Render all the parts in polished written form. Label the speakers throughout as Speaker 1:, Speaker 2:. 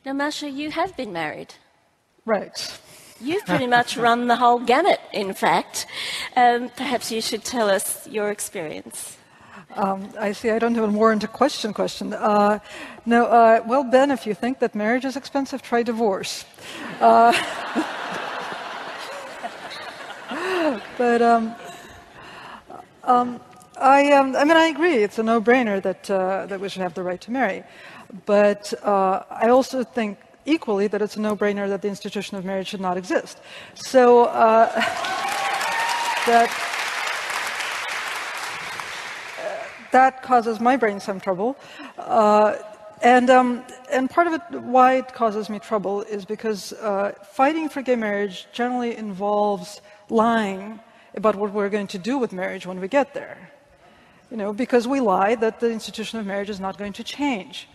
Speaker 1: Now, Masha, you have been married.
Speaker 2: Right.
Speaker 1: You've pretty much run the whole gamut, in fact. Perhaps you should tell us your experience.
Speaker 2: I see I don't have a more into question. Well, Ben, if you think that marriage is expensive, try divorce. But I agree. It's a no-brainer that we should have the right to marry. But I also think equally that it's a no-brainer that the institution of marriage should not exist. So that causes my brain some trouble. And part of it, why it causes me trouble, is because fighting for gay marriage generally involves lying about what we're going to do with marriage when we get there. Because we lie that the institution of marriage is not going to change.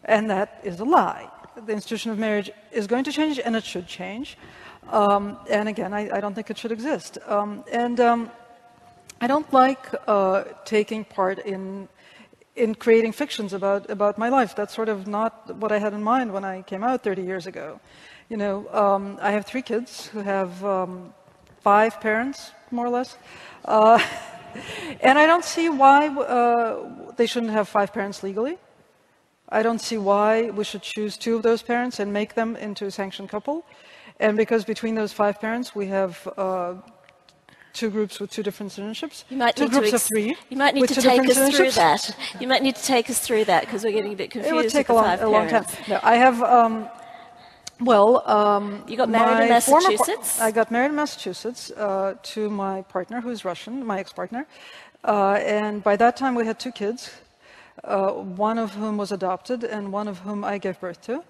Speaker 2: And that is a lie. The institution of marriage is going to change, and it should change. And again, I don't think it should exist. I don't like taking part in creating fictions about my life. That's sort of not what I had in mind when I came out 30 years ago. I have 3 kids who have 5 parents, more or less. And I don't see why they shouldn't have 5 parents legally. I don't see why we should choose 2 of those parents and make them into a sanctioned couple. And because between those 5 parents we have 2 groups with 2 different citizenships,
Speaker 1: you might
Speaker 2: 2
Speaker 1: need
Speaker 2: groups
Speaker 1: to
Speaker 2: of 3.
Speaker 1: You might need to take us through that. You might need to take us through that because we're getting a bit confused.
Speaker 2: It would take
Speaker 1: with
Speaker 2: a long time. No, I have.
Speaker 1: You got married in Massachusetts?
Speaker 2: I got married in Massachusetts to my partner, who's Russian, my ex-partner. And by that time we had 2 kids, one of whom was adopted and one of whom I gave birth to.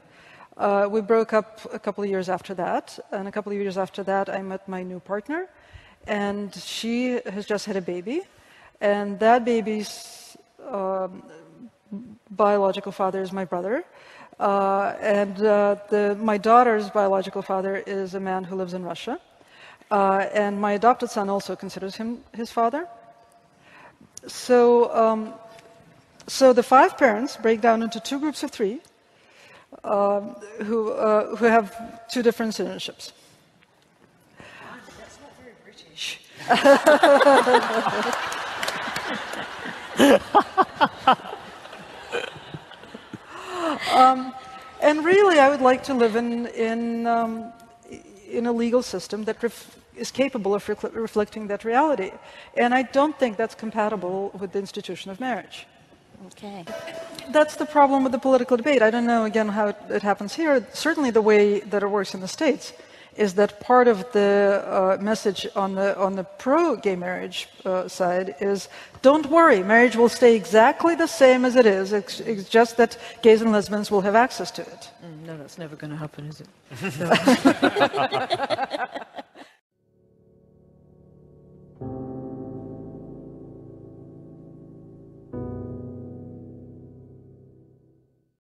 Speaker 2: We broke up a couple of years after that. And a couple of years after that, I met my new partner. And she has just had a baby. And that baby's biological father is my brother. My daughter's biological father is a man who lives in Russia. And my adopted son also considers him his father. So the 5 parents break down into 2 groups of 3 who have 2 different citizenships.
Speaker 3: That's not very British.
Speaker 2: And really, I would like to live in a legal system that is capable of reflecting that reality. And I don't think that's compatible with the institution of marriage.
Speaker 1: Okay.
Speaker 2: That's the problem with the political debate. I don't know, again, how it happens here. Certainly the way that it works in the States is that part of the message on the pro-gay marriage side is, don't worry, marriage will stay exactly the same as it is. It's just that gays and lesbians will have access to it.
Speaker 3: No, that's never going to happen, is it?